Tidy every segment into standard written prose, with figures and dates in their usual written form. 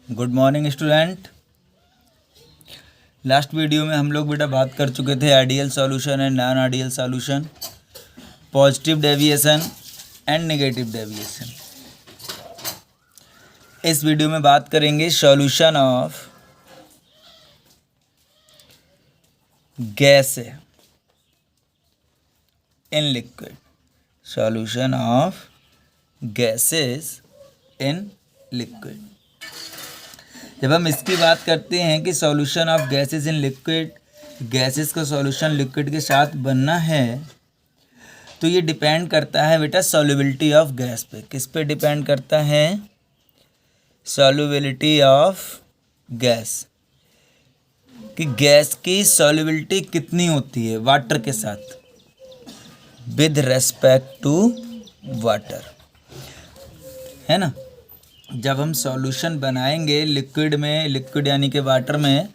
Good morning student. Last video में हम लोग बेटा बात कर चुके थे ideal solution and non ideal solution, positive deviation and negative deviation. इस वीडियो में बात करेंगे solution of gas in liquid, solution of gases in liquid. जब हम इसकी बात करते हैं कि solution of gases in liquid, gases का सॉल्यूशन लिक्विड के साथ बनना है, तो ये डिपेंड करता है बेटा सॉल्युबिलिटी ऑफ गैस पे। किस पे डिपेंड करता है? सॉल्युबिलिटी ऑफ गैस, कि गैस की सॉल्युबिलिटी कितनी होती है वाटर के साथ विद रेस्पेक्ट टू वाटर, है ना। जब हम सॉल्यूशन बनाएंगे लिक्विड में, लिक्विड यानी कि वाटर में,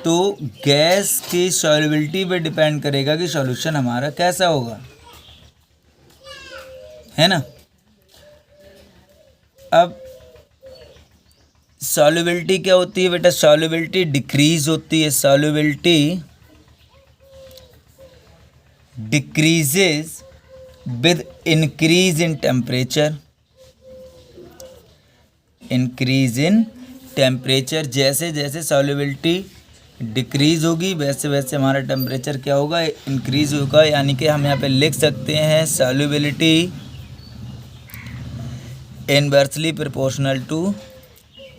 तो गैस की सॉल्युबिलिटी पे डिपेंड करेगा कि सॉल्यूशन हमारा कैसा होगा, है ना। अब सॉल्युबिलिटी क्या होती है बेटा? सॉल्युबिलिटी डिक्रीज होती है। Solubility decreases with increase in temperature. Increase in temperature, जैसे जैसे सॉल्युबिलिटी डिक्रीज होगी वैसे वैसे हमारा टेम्परेचर क्या होगा? इंक्रीज होगा। यानी कि हम यहाँ पे लिख सकते हैं solubility inversely proportional to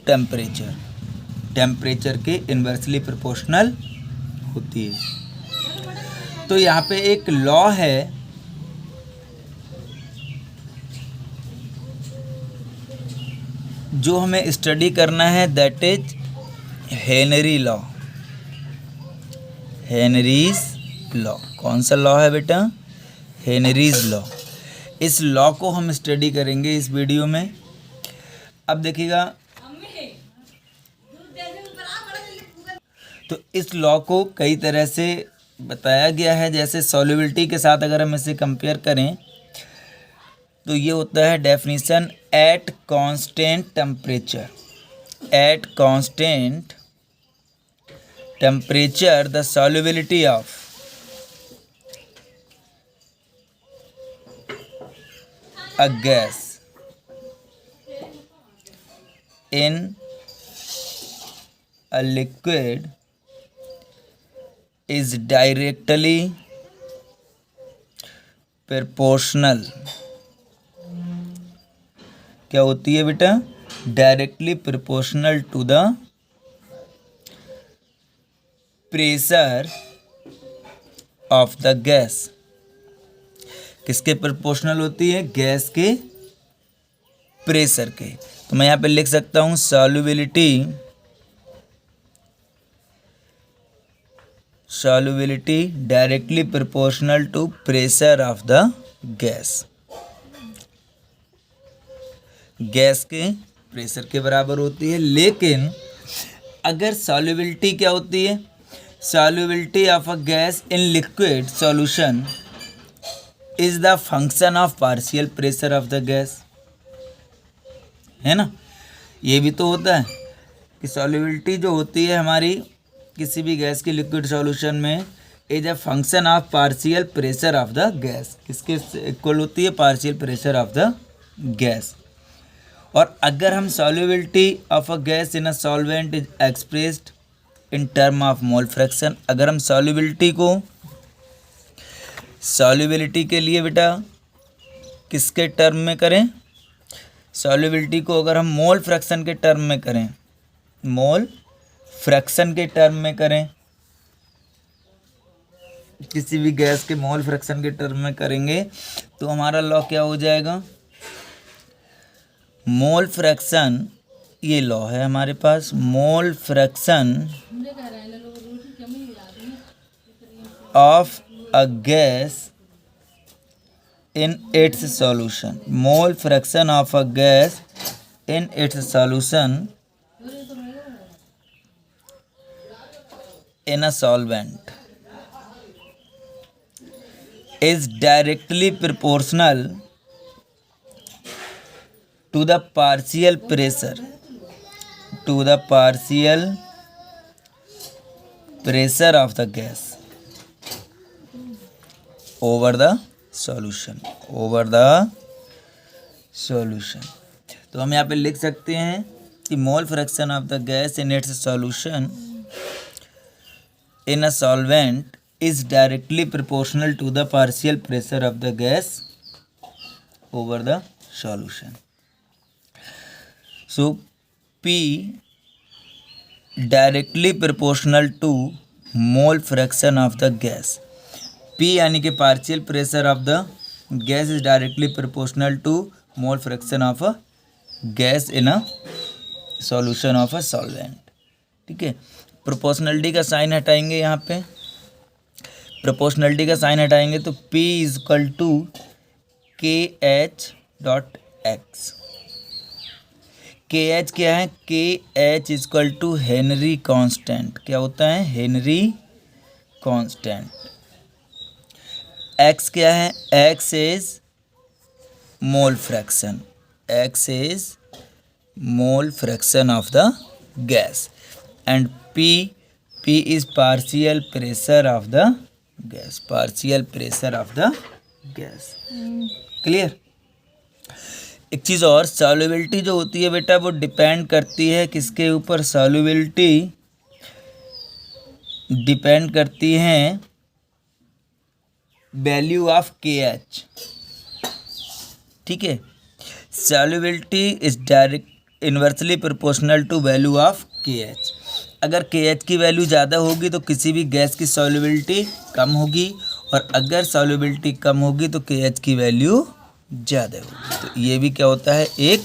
temperature, temperature के इनवर्सली प्रोपोर्शनल होती है। तो यहाँ पे एक लॉ है, जो हमें स्टडी करना है, that is Henry law. Henry's law कौन सा लॉ है बेटा? Henry's law. इस लॉ को हम स्टडी करेंगे इस वीडियो में। अब देखिएगा, तो इस लॉ को कई तरह से बताया गया है। जैसे सॉल्युबिलिटी के साथ अगर हम इसे कंपेयर करें तो ये होता है definition at constant temperature. At constant temperature the solubility of a gas in a liquid is directly proportional। क्या होती है बेटा? Directly proportional to the pressure of the gas. किसके प्रोपोर्शनल होती है? गैस के प्रेशर के। तो मैं यहाँ पे लिख सकता हूँ solubility directly proportional to pressure of the gas. Gas के प्रेशर के बराबर होती है। लेकिन अगर सॉल्युबिलिटी क्या होती है? Solubility of a gas in liquid solution is the function of partial pressure of the gas, है ना। ये भी तो होता है कि सॉल्युबिलिटी जो होती है हमारी किसी भी गैस की लिक्विड सॉल्यूशन में is a function of partial pressure of the gas. किसके इक्वल होती है? Partial pressure of the gas. और अगर हम solubility of a gas in a solvent is expressed in term of mole fraction, अगर हम solubility के लिए बेटा किसके टर्म में करें? सॉल्युबिलिटी को अगर हम मोल फ्रैक्शन के टर्म में करें, मोल फ्रैक्शन के टर्म में करें, किसी भी गैस के मोल फ्रैक्शन के टर्म में करेंगे, तो हमारा लॉ क्या हो जाएगा? मोल फ्रैक्शन, ये लॉ है हमारे पास, mole fraction of a gas in its solution. Mole fraction of a gas in its solution in a solvent is directly proportional to the partial pressure to the partial pressure of the gas over the solution, over the solution. तो हम यहाँ पे लिख सकते हैं कि mole fraction of the gas in its solution in a solvent is directly proportional to the partial pressure of the gas over the solution. So P directly proportional to mole fraction of the gas. P यानी कि partial pressure of the gas is directly proportional to mole fraction of a gas in a solution of a solvent. ठीक है, proportionality का sign हटाएंगे, यहाँ पे proportionality का sign हटाएंगे तो P is equal to K H dot X. K H क्या है? K H is equal to Henry constant. क्या होता है? Henry constant. एक्स क्या है? X is mole fraction, X is mole fraction of the gas and P is partial pressure of the gas, partial pressure of the gas. Clear? एक चीज़ और, solubility जो होती है बेटा वो डिपेंड करती है किसके ऊपर? सॉल्युबिलिटी डिपेंड करती है वैल्यू ऑफ के एच। ठीक है, solubility is direct inversely proportional to value of K H. अगर के एच की वैल्यू ज़्यादा होगी तो किसी भी गैस की सॉल्युबिलिटी कम होगी, और अगर सॉल्युबिलिटी कम होगी तो के एच की वैल्यू ज़्यादा होगी। तो ये भी क्या होता है? एक